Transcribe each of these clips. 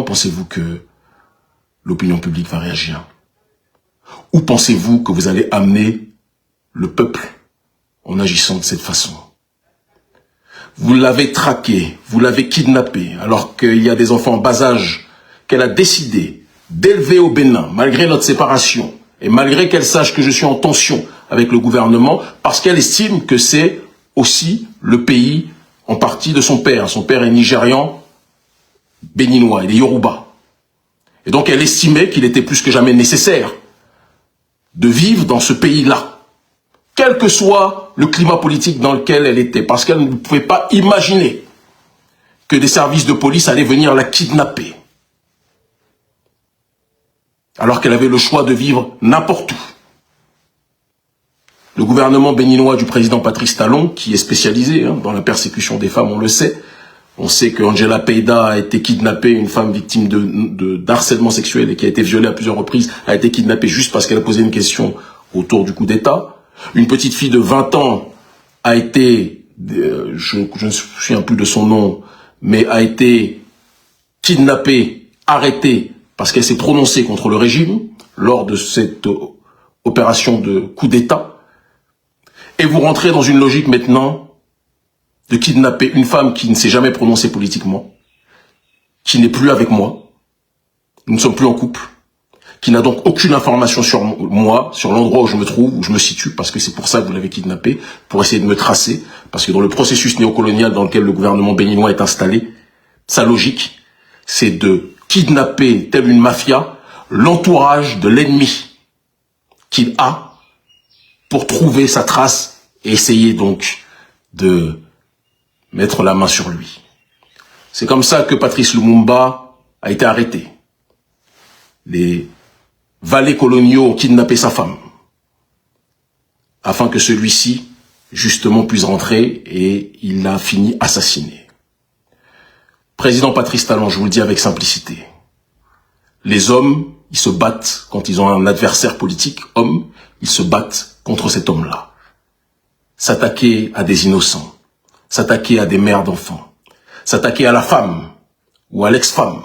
pensez-vous que l'opinion publique va réagir? Où pensez-vous que vous allez amener le peuple en agissant de cette façon? Vous l'avez traqué, vous l'avez kidnappé, alors qu'il y a des enfants en bas âge qu'elle a décidé d'élever au Bénin, malgré notre séparation, et malgré qu'elle sache que je suis en tension avec le gouvernement, parce qu'elle estime que c'est aussi le pays en partie de son père. Son père est nigérian, béninois, il est Yoruba. Et donc elle estimait qu'il était plus que jamais nécessaire de vivre dans ce pays-là, quel que soit le climat politique dans lequel elle était, parce qu'elle ne pouvait pas imaginer que des services de police allaient venir la kidnapper, alors qu'elle avait le choix de vivre n'importe où. Le gouvernement béninois du président Patrice Talon, qui est spécialisé dans la persécution des femmes, on le sait. On sait que Angela Peyda a été kidnappée, une femme victime d'harcèlement sexuel et qui a été violée à plusieurs reprises, a été kidnappée juste parce qu'elle a posé une question autour du coup d'État. Une petite fille de 20 ans a été, je ne me souviens plus de son nom, mais a été kidnappée, arrêtée, parce qu'elle s'est prononcée contre le régime lors de cette opération de coup d'État. Et vous rentrez dans une logique maintenant de kidnapper une femme qui ne s'est jamais prononcée politiquement, qui n'est plus avec moi, nous ne sommes plus en couple, qui n'a donc aucune information sur moi, sur l'endroit où je me trouve, où je me situe, parce que c'est pour ça que vous l'avez kidnappée, pour essayer de me tracer, parce que dans le processus néocolonial dans lequel le gouvernement béninois est installé, sa logique, c'est de kidnapper, telle une mafia, l'entourage de l'ennemi qu'il a pour trouver sa trace et essayer donc de mettre la main sur lui. C'est comme ça que Patrice Lumumba a été arrêté. Les valets coloniaux ont kidnappé sa femme, afin que celui-ci, justement, puisse rentrer, et il l'a fini assassiné. Président Patrice Talon, je vous le dis avec simplicité, les hommes, ils se battent quand ils ont un adversaire politique, homme, ils se battent contre cet homme-là. S'attaquer à des innocents, s'attaquer à des mères d'enfants, s'attaquer à la femme ou à l'ex-femme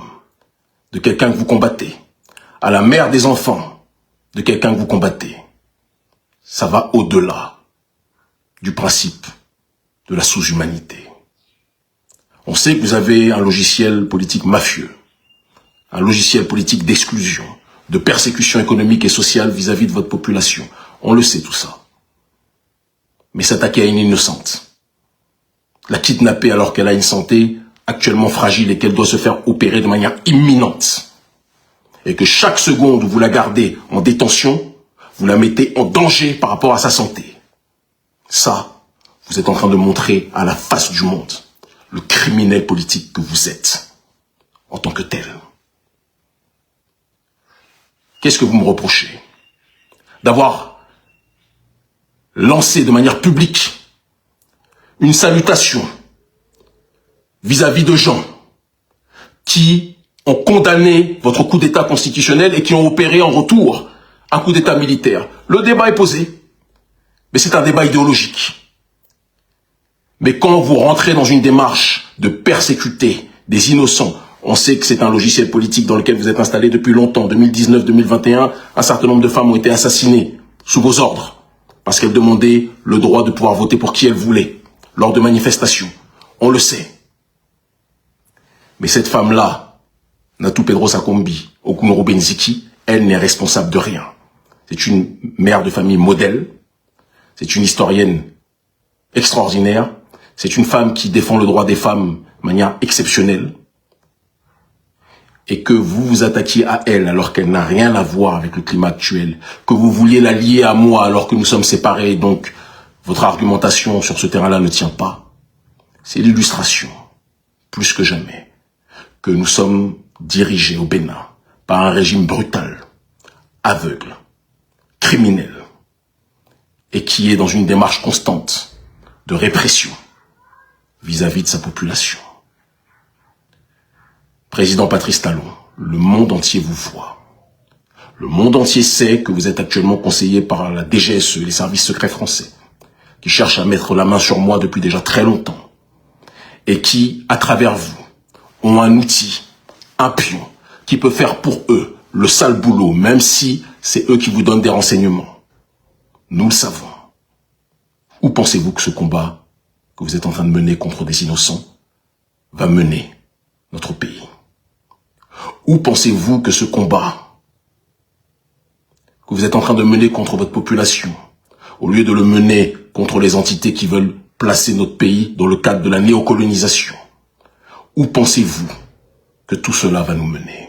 de quelqu'un que vous combattez, à la mère des enfants de quelqu'un que vous combattez, ça va au-delà du principe de la sous-humanité. On sait que vous avez un logiciel politique mafieux, un logiciel politique d'exclusion, de persécution économique et sociale vis-à-vis de votre population. On le sait tout ça. Mais s'attaquer à une innocente, la kidnapper alors qu'elle a une santé actuellement fragile et qu'elle doit se faire opérer de manière imminente, et que chaque seconde où vous la gardez en détention, vous la mettez en danger par rapport à sa santé. Ça, vous êtes en train de montrer à la face du monde le criminel politique que vous êtes en tant que tel. Qu'est-ce que vous me reprochez? D'avoir lancé de manière publique une salutation vis-à-vis de gens qui ont condamné votre coup d'État constitutionnel et qui ont opéré en retour un coup d'État militaire. Le débat est posé, mais c'est un débat idéologique. Mais quand vous rentrez dans une démarche de persécuter des innocents, on sait que c'est un logiciel politique dans lequel vous êtes installé depuis longtemps. 2019-2021, un certain nombre de femmes ont été assassinées sous vos ordres parce qu'elles demandaient le droit de pouvoir voter pour qui elles voulaient lors de manifestations. On le sait. Mais cette femme-là, Natou Pedrosa Kombi, Okunoro Benziki, elle n'est responsable de rien. C'est une mère de famille modèle, c'est une historienne extraordinaire, c'est une femme qui défend le droit des femmes de manière exceptionnelle, et que vous vous attaquiez à elle alors qu'elle n'a rien à voir avec le climat actuel, que vous vouliez la lier à moi alors que nous sommes séparés, donc votre argumentation sur ce terrain-là ne tient pas. C'est l'illustration, plus que jamais, que nous sommes dirigés au Bénin par un régime brutal, aveugle, criminel, et qui est dans une démarche constante de répression vis-à-vis de sa population. Président Patrice Talon, le monde entier vous voit. Le monde entier sait que vous êtes actuellement conseillé par la DGSE, les services secrets français, qui cherchent à mettre la main sur moi depuis déjà très longtemps, et qui, à travers vous, ont un outil, un pion, qui peut faire pour eux le sale boulot, même si c'est eux qui vous donnent des renseignements. Nous le savons. Où pensez-vous que ce combat que vous êtes en train de mener contre des innocents va mener notre pays? Où pensez-vous que ce combat que vous êtes en train de mener contre votre population, au lieu de le mener contre les entités qui veulent placer notre pays dans le cadre de la néocolonisation, où pensez-vous que tout cela va nous mener?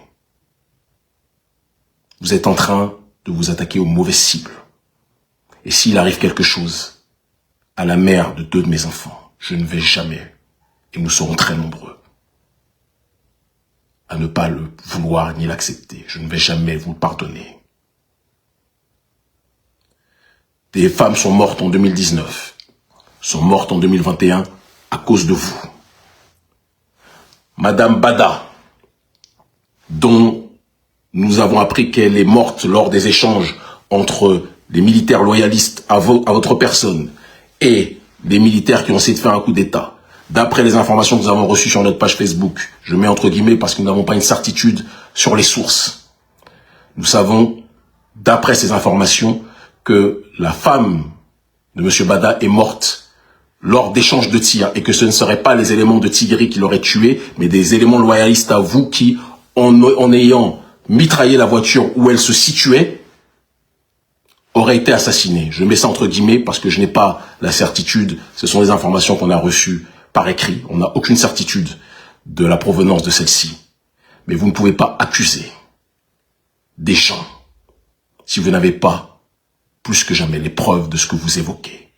Vous êtes en train de vous attaquer aux mauvaises cibles. Et s'il arrive quelque chose à la mère de 2 de mes enfants, je ne vais jamais, et nous serons très nombreux, à ne pas le vouloir ni l'accepter. Je ne vais jamais vous le pardonner. Des femmes sont mortes en 2019, sont mortes en 2021 à cause de vous. Madame Bada, dont nous avons appris qu'elle est morte lors des échanges entre les militaires loyalistes à votre personne et les militaires qui ont essayé de faire un coup d'État. D'après les informations que nous avons reçues sur notre page Facebook, je mets entre guillemets parce que nous n'avons pas une certitude sur les sources. Nous savons, d'après ces informations, que la femme de M. Bada est morte lors d'échanges de tirs et que ce ne seraient pas les éléments de Tigri qui l'auraient tué, mais des éléments loyalistes à vous qui, en ayant mitraillé la voiture où elle se situait, auraient été assassinés. Je mets ça entre guillemets parce que je n'ai pas la certitude. Ce sont des informations qu'on a reçues par écrit. On n'a aucune certitude de la provenance de celle-ci. Mais vous ne pouvez pas accuser des gens si vous n'avez pas plus que jamais les preuves de ce que vous évoquez.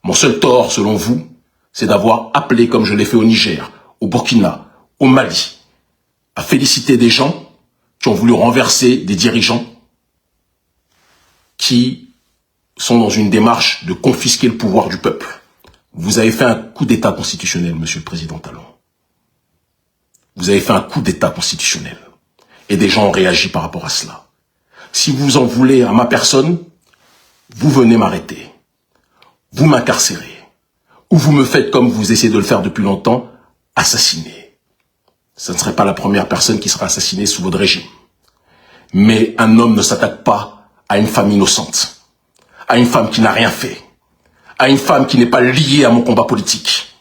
Mon seul tort, selon vous, c'est d'avoir appelé, comme je l'ai fait au Niger, au Burkina, au Mali, à féliciter des gens qui ont voulu renverser des dirigeants qui sont dans une démarche de confisquer le pouvoir du peuple. Vous avez fait un coup d'État constitutionnel, Monsieur le Président Talon. Vous avez fait un coup d'État constitutionnel. Et des gens ont réagi par rapport à cela. Si vous en voulez à ma personne, vous venez m'arrêter. Vous m'incarcérez. Ou vous me faites comme vous essayez de le faire depuis longtemps, assassiner. Ce ne serait pas la première personne qui sera assassinée sous votre régime. Mais un homme ne s'attaque pas à une femme innocente, à une femme qui n'a rien fait, à une femme qui n'est pas liée à mon combat politique.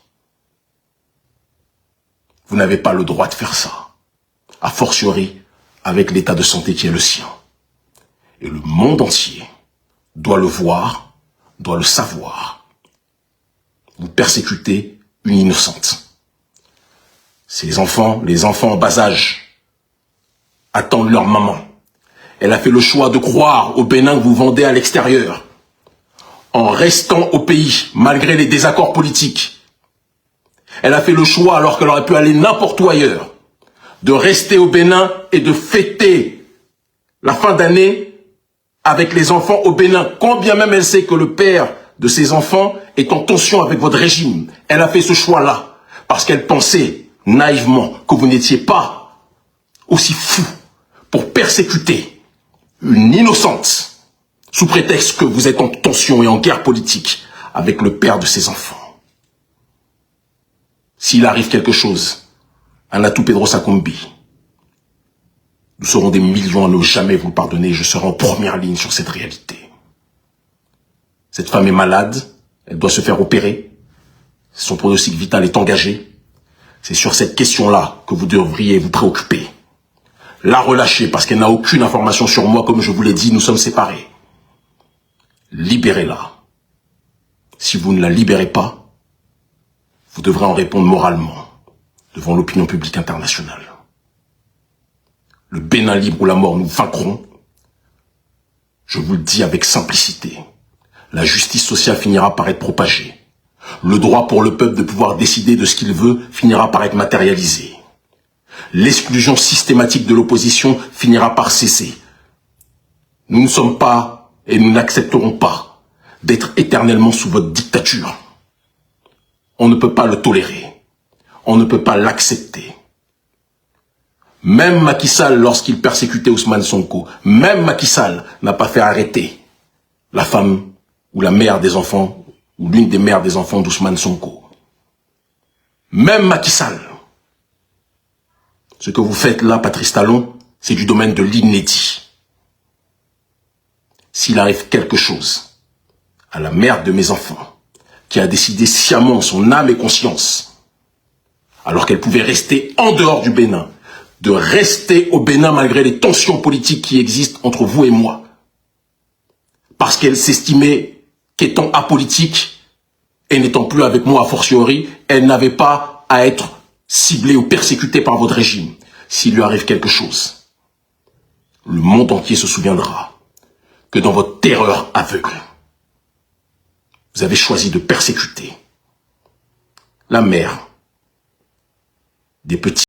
Vous n'avez pas le droit de faire ça, a fortiori avec l'état de santé qui est le sien. Et le monde entier doit le voir, doit le savoir. Vous persécutez une innocente. Ces enfants, les enfants en bas âge, attendent leur maman. Elle a fait le choix de croire au Bénin que vous vendez à l'extérieur, en restant au pays, malgré les désaccords politiques. Elle a fait le choix, alors qu'elle aurait pu aller n'importe où ailleurs, de rester au Bénin et de fêter la fin d'année avec les enfants au Bénin, quand bien même elle sait que le père de ses enfants est en tension avec votre régime. Elle a fait ce choix-là, parce qu'elle pensait naïvement que vous n'étiez pas aussi fou pour persécuter une innocente, sous prétexte que vous êtes en tension et en guerre politique avec le père de ses enfants. S'il arrive quelque chose à Natou Pedro Akombi, nous serons des millions à ne jamais vous le pardonner. Je serai en première ligne sur cette réalité. Cette femme est malade, elle doit se faire opérer. Son pronostic vital est engagé. C'est sur cette question-là que vous devriez vous préoccuper. La relâcher parce qu'elle n'a aucune information sur moi, comme je vous l'ai dit, nous sommes séparés. Libérez-la. Si vous ne la libérez pas, vous devrez en répondre moralement devant l'opinion publique internationale. Le Bénin libre ou la mort, nous vaincrons. Je vous le dis avec simplicité. La justice sociale finira par être propagée. Le droit pour le peuple de pouvoir décider de ce qu'il veut finira par être matérialisé. L'exclusion systématique de l'opposition finira par cesser. Nous ne sommes pas et nous n'accepterons pas d'être éternellement sous votre dictature. On ne peut pas le tolérer. On ne peut pas l'accepter. Même Macky Sall, lorsqu'il persécutait Ousmane Sonko, même Macky Sall n'a pas fait arrêter la femme ou la mère des enfants, ou l'une des mères des enfants d'Ousmane Sonko. Même Macky Sall. Ce que vous faites là, Patrice Talon, c'est du domaine de l'inédit. S'il arrive quelque chose à la mère de mes enfants, qui a décidé sciemment son âme et conscience, alors qu'elle pouvait rester en dehors du Bénin, de rester au Bénin malgré les tensions politiques qui existent entre vous et moi, parce qu'elle s'estimait qu'étant apolitique et n'étant plus avec moi a fortiori, elle n'avait pas à être ciblée ou persécutée par votre régime. S'il lui arrive quelque chose, le monde entier se souviendra que dans votre terreur aveugle, vous avez choisi de persécuter la mère des petits